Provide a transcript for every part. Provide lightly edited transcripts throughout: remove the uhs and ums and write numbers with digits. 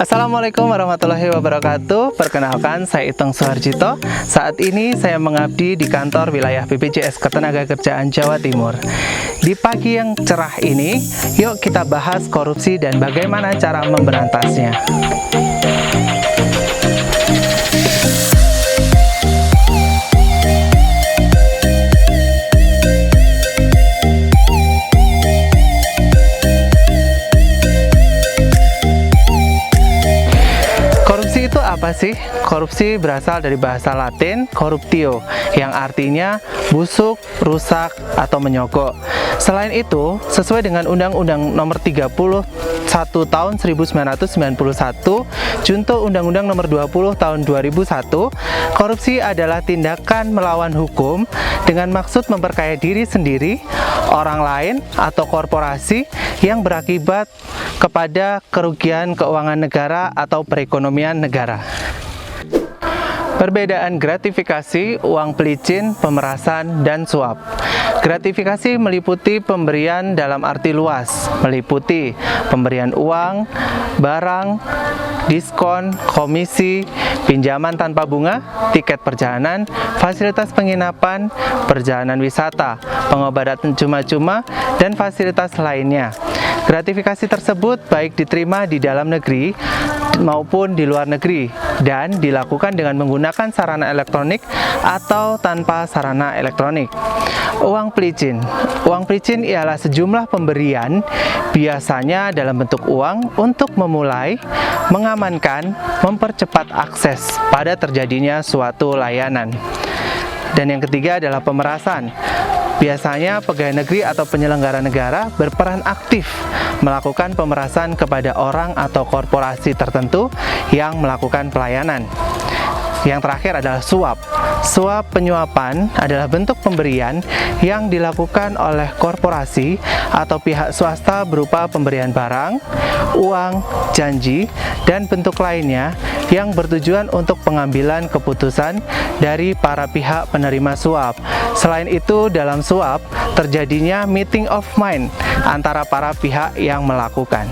Assalamualaikum warahmatullahi wabarakatuh. Perkenalkan, saya Itong Suharjito. Saat ini saya mengabdi di kantor wilayah BPJS Ketenagakerjaan Jawa Timur. Di pagi yang cerah ini, yuk kita bahas korupsi dan bagaimana cara memberantasnya. Apa sih? Korupsi berasal dari bahasa Latin corruptio, yang artinya busuk, rusak, atau menyogok. Selain itu, sesuai dengan Undang-Undang Nomor 31 Tahun 1991, Junto Undang-Undang Nomor 20 Tahun 2001, korupsi adalah tindakan melawan hukum dengan maksud memperkaya diri sendiri, orang lain, atau korporasi yang berakibat kepada kerugian keuangan negara atau perekonomian negara. Perbedaan gratifikasi, uang pelicin, pemerasan, dan suap. Gratifikasi meliputi pemberian dalam arti luas, meliputi pemberian uang, barang, diskon, komisi, pinjaman tanpa bunga, tiket perjalanan, fasilitas penginapan, perjalanan wisata, pengobatan cuma-cuma, dan fasilitas lainnya. Gratifikasi tersebut baik diterima di dalam negeri maupun di luar negeri dan dilakukan dengan menggunakan sarana elektronik atau tanpa sarana elektronik. Uang pelicin. Uang pelicin ialah sejumlah pemberian, biasanya dalam bentuk uang, untuk memulai, mengamankan, mempercepat akses pada terjadinya suatu layanan. Dan yang ketiga adalah pemerasan. Biasanya pegawai negeri atau penyelenggara negara berperan aktif melakukan pemerasan kepada orang atau korporasi tertentu yang melakukan pelayanan. Yang terakhir adalah suap. Suap penyuapan adalah bentuk pemberian yang dilakukan oleh korporasi atau pihak swasta berupa pemberian barang, uang, janji, dan bentuk lainnya yang bertujuan untuk pengambilan keputusan dari para pihak penerima suap. Selain itu, dalam suap terjadinya meeting of mind antara para pihak yang melakukan.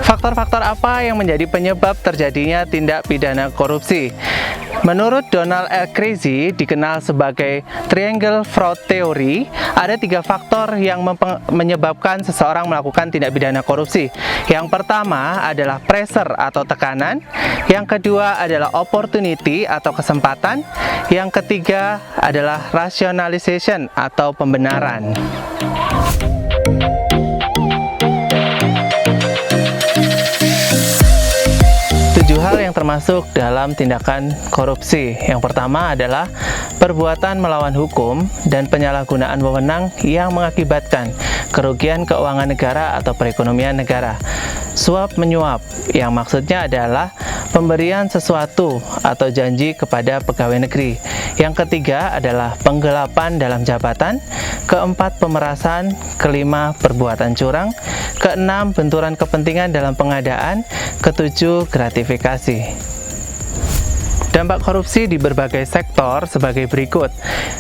Faktor-faktor apa yang menjadi penyebab terjadinya tindak pidana korupsi? Menurut Donald L. Crazy, dikenal sebagai Triangle Fraud Theory, ada 3 faktor yang menyebabkan seseorang melakukan tindak pidana korupsi. Yang pertama adalah pressure atau tekanan, yang kedua adalah opportunity atau kesempatan, yang ketiga adalah rationalization atau pembenaran. Hal yang termasuk dalam tindakan korupsi. Yang pertama adalah perbuatan melawan hukum dan penyalahgunaan wewenang yang mengakibatkan kerugian keuangan negara atau perekonomian negara. Suap menyuap, yang maksudnya adalah pemberian sesuatu atau janji kepada pegawai negeri. Yang ketiga adalah penggelapan dalam jabatan. Keempat, pemerasan. Kelima, perbuatan curang. Keenam, benturan kepentingan dalam pengadaan. Ketujuh, gratifikasi. Dampak korupsi di berbagai sektor sebagai berikut.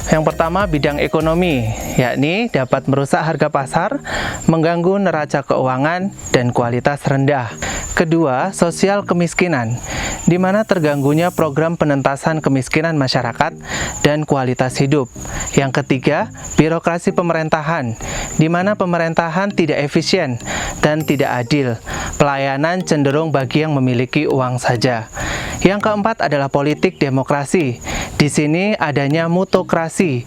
Yang pertama, bidang ekonomi, yakni dapat merusak harga pasar, mengganggu neraca keuangan, dan kualitas rendah. Kedua, sosial kemiskinan, di mana terganggunya program penentasan kemiskinan masyarakat dan kualitas hidup. Yang ketiga, birokrasi pemerintahan, di mana pemerintahan tidak efisien dan tidak adil. Pelayanan cenderung bagi yang memiliki uang saja. Yang keempat adalah politik demokrasi. Di sini adanya mutokrasi,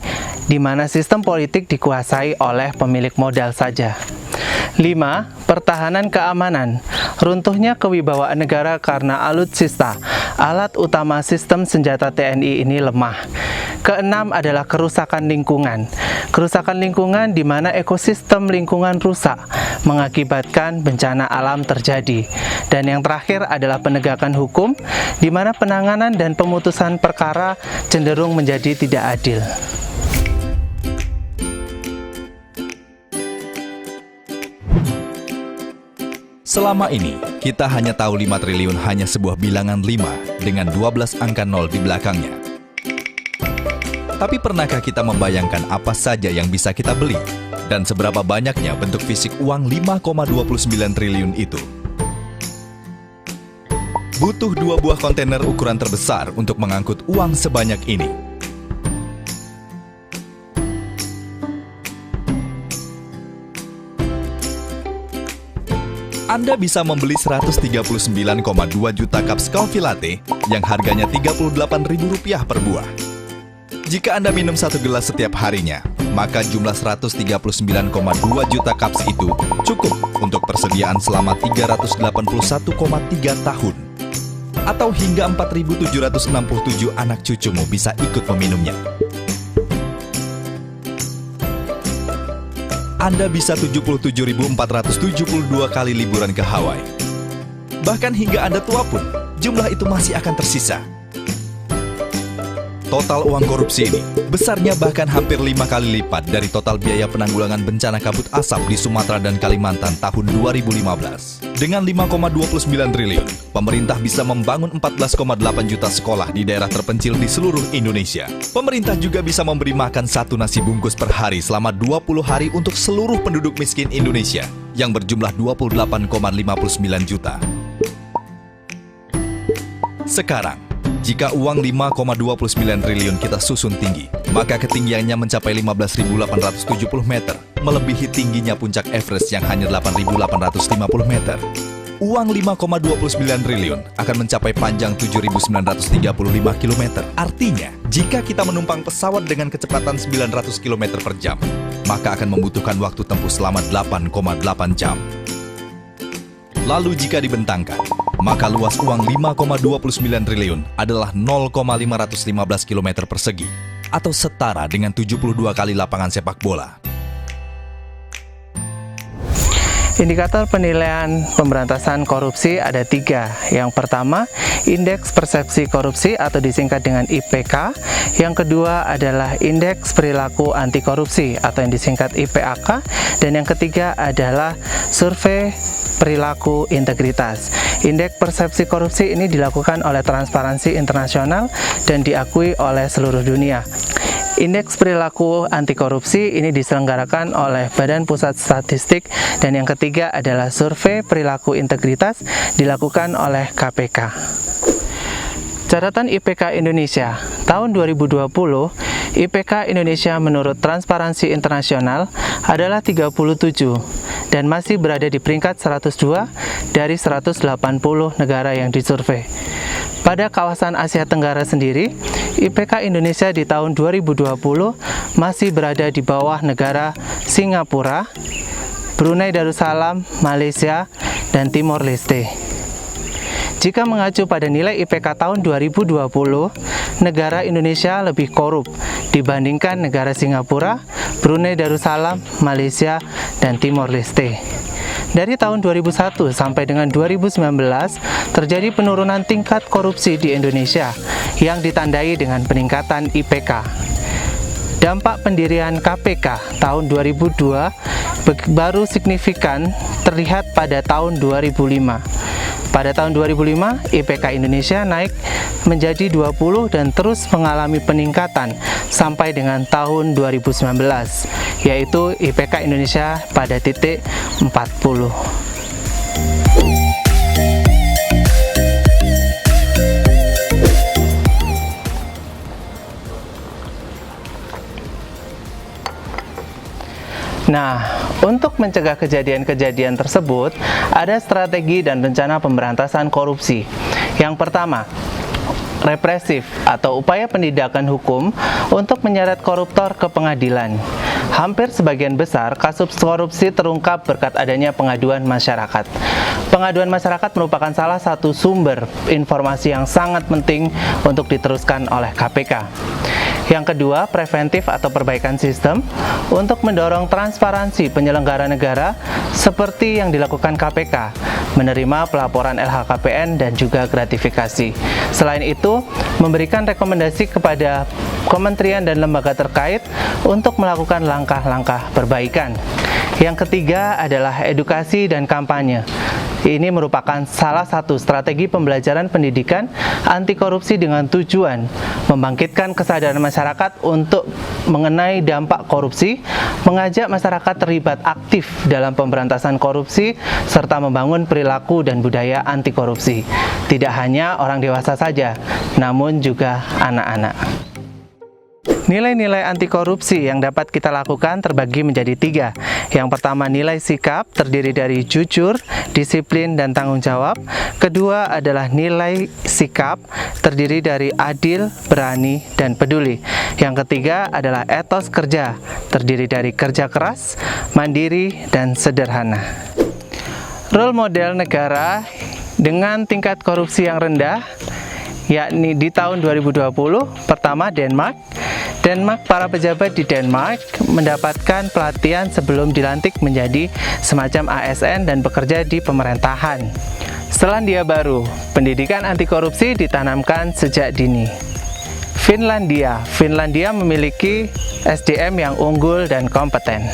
di mana sistem politik dikuasai oleh pemilik modal saja. 5. Pertahanan keamanan. Runtuhnya kewibawaan negara karena alutsista, alat utama sistem senjata TNI ini lemah. Keenam adalah kerusakan lingkungan. Kerusakan lingkungan di mana ekosistem lingkungan rusak, mengakibatkan bencana alam terjadi. Dan yang terakhir adalah penegakan hukum, di mana penanganan dan pemutusan perkara cenderung menjadi tidak adil. Selama ini, kita hanya tahu 5 triliun hanya sebuah bilangan 5 dengan 12 angka 0 di belakangnya. Tapi pernahkah kita membayangkan apa saja yang bisa kita beli? Dan seberapa banyaknya bentuk fisik uang 5,29 triliun itu? butuh 2 buah kontainer ukuran terbesar untuk mengangkut uang sebanyak ini. Anda bisa membeli 139,2 juta cup coffee latte yang harganya Rp38.000 per buah. Jika Anda minum 1 gelas setiap harinya, maka jumlah 139,2 juta cups itu cukup untuk persediaan selama 381,3 tahun. Atau hingga 4.767 anak cucumu bisa ikut meminumnya. Anda bisa 77.472 kali liburan ke Hawaii. Bahkan hingga Anda tua pun, jumlah itu masih akan tersisa. Total uang korupsi ini besarnya bahkan hampir 5 kali lipat dari total biaya penanggulangan bencana kabut asap di Sumatera dan Kalimantan tahun 2015. Dengan 5,29 triliun, pemerintah bisa membangun 14,8 juta sekolah di daerah terpencil di seluruh Indonesia. Pemerintah juga bisa memberi makan 1 nasi bungkus per hari selama 20 hari untuk seluruh penduduk miskin Indonesia yang berjumlah 28,59 juta. Sekarang, jika uang 5,29 triliun kita susun tinggi, maka ketinggiannya mencapai 15.870 meter, melebihi tingginya puncak Everest yang hanya 8.850 meter. Uang 5,29 triliun akan mencapai panjang 7.935 km. Artinya, jika kita menumpang pesawat dengan kecepatan 900 km per jam, maka akan membutuhkan waktu tempuh selama 8,8 jam. Lalu jika dibentangkan, maka luas uang 5,29 triliun adalah 0,515 km persegi, atau setara dengan 72 kali lapangan sepak bola. Indikator penilaian pemberantasan korupsi ada 3. Yang pertama, Indeks Persepsi Korupsi atau disingkat dengan IPK. Yang kedua adalah Indeks Perilaku Anti Korupsi atau yang disingkat IPAK. Dan yang ketiga adalah Survei Perilaku Integritas. Indeks Persepsi Korupsi ini dilakukan oleh Transparansi Internasional dan diakui oleh seluruh dunia. Indeks Perilaku Anti Korupsi ini diselenggarakan oleh Badan Pusat Statistik, dan yang ketiga adalah Survei Perilaku Integritas dilakukan oleh KPK. Catatan IPK Indonesia tahun 2020, IPK Indonesia menurut Transparansi Internasional adalah 37 dan masih berada di peringkat 102 dari 180 negara yang disurvei. Pada kawasan Asia Tenggara sendiri, IPK Indonesia di tahun 2020 masih berada di bawah negara Singapura, Brunei Darussalam, Malaysia, dan Timor Leste. Jika mengacu pada nilai IPK tahun 2020, negara Indonesia lebih korup dibandingkan negara Singapura, Brunei Darussalam, Malaysia, dan Timor Leste. Dari tahun 2001 sampai dengan 2019, terjadi penurunan tingkat korupsi di Indonesia yang ditandai dengan peningkatan IPK. Dampak pendirian KPK tahun 2002 baru signifikan terlihat pada tahun 2005. Pada tahun 2005, IPK Indonesia naik menjadi 20 dan terus mengalami peningkatan sampai dengan tahun 2019, yaitu IPK Indonesia pada titik 40. Nah, untuk mencegah kejadian-kejadian tersebut, ada strategi dan rencana pemberantasan korupsi. Yang pertama, represif atau upaya penindakan hukum untuk menyeret koruptor ke pengadilan. Hampir sebagian besar kasus korupsi terungkap berkat adanya pengaduan masyarakat. Pengaduan masyarakat merupakan salah satu sumber informasi yang sangat penting untuk diteruskan oleh KPK. Yang kedua, preventif atau perbaikan sistem untuk mendorong transparansi penyelenggara negara seperti yang dilakukan KPK, menerima pelaporan LHKPN dan juga gratifikasi. Selain itu, memberikan rekomendasi kepada kementerian dan lembaga terkait untuk melakukan langkah-langkah perbaikan. Yang ketiga adalah edukasi dan kampanye. Ini merupakan salah satu strategi pembelajaran pendidikan anti korupsi dengan tujuan membangkitkan kesadaran masyarakat untuk mengenai dampak korupsi, mengajak masyarakat terlibat aktif dalam pemberantasan korupsi, serta membangun perilaku dan budaya anti korupsi. Tidak hanya orang dewasa saja, namun juga anak-anak. Nilai-nilai anti korupsi yang dapat kita lakukan terbagi menjadi 3. Yang pertama, nilai sikap terdiri dari jujur, disiplin, dan tanggung jawab. Kedua adalah nilai sikap terdiri dari adil, berani, dan peduli. Yang ketiga adalah etos kerja terdiri dari kerja keras, mandiri, dan sederhana. Role model negara dengan tingkat korupsi yang rendah, yakni di tahun 2020, pertama Denmark. Para pejabat di Denmark mendapatkan pelatihan sebelum dilantik menjadi semacam ASN dan bekerja di pemerintahan. Selandia Baru, pendidikan anti korupsi ditanamkan sejak dini. Finlandia memiliki SDM yang unggul dan kompeten.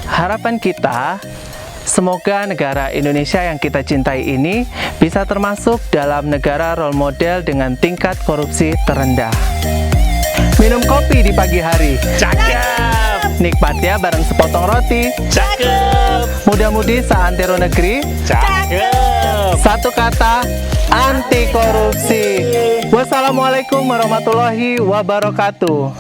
Harapan kita, semoga negara Indonesia yang kita cintai ini bisa termasuk dalam negara role model dengan tingkat korupsi terendah. Minum kopi di pagi hari, Cakep. nikmatnya bareng sepotong roti, Cakep. muda-mudi seantero negeri, Cakep. satu kata, anti korupsi. Wassalamualaikum warahmatullahi wabarakatuh.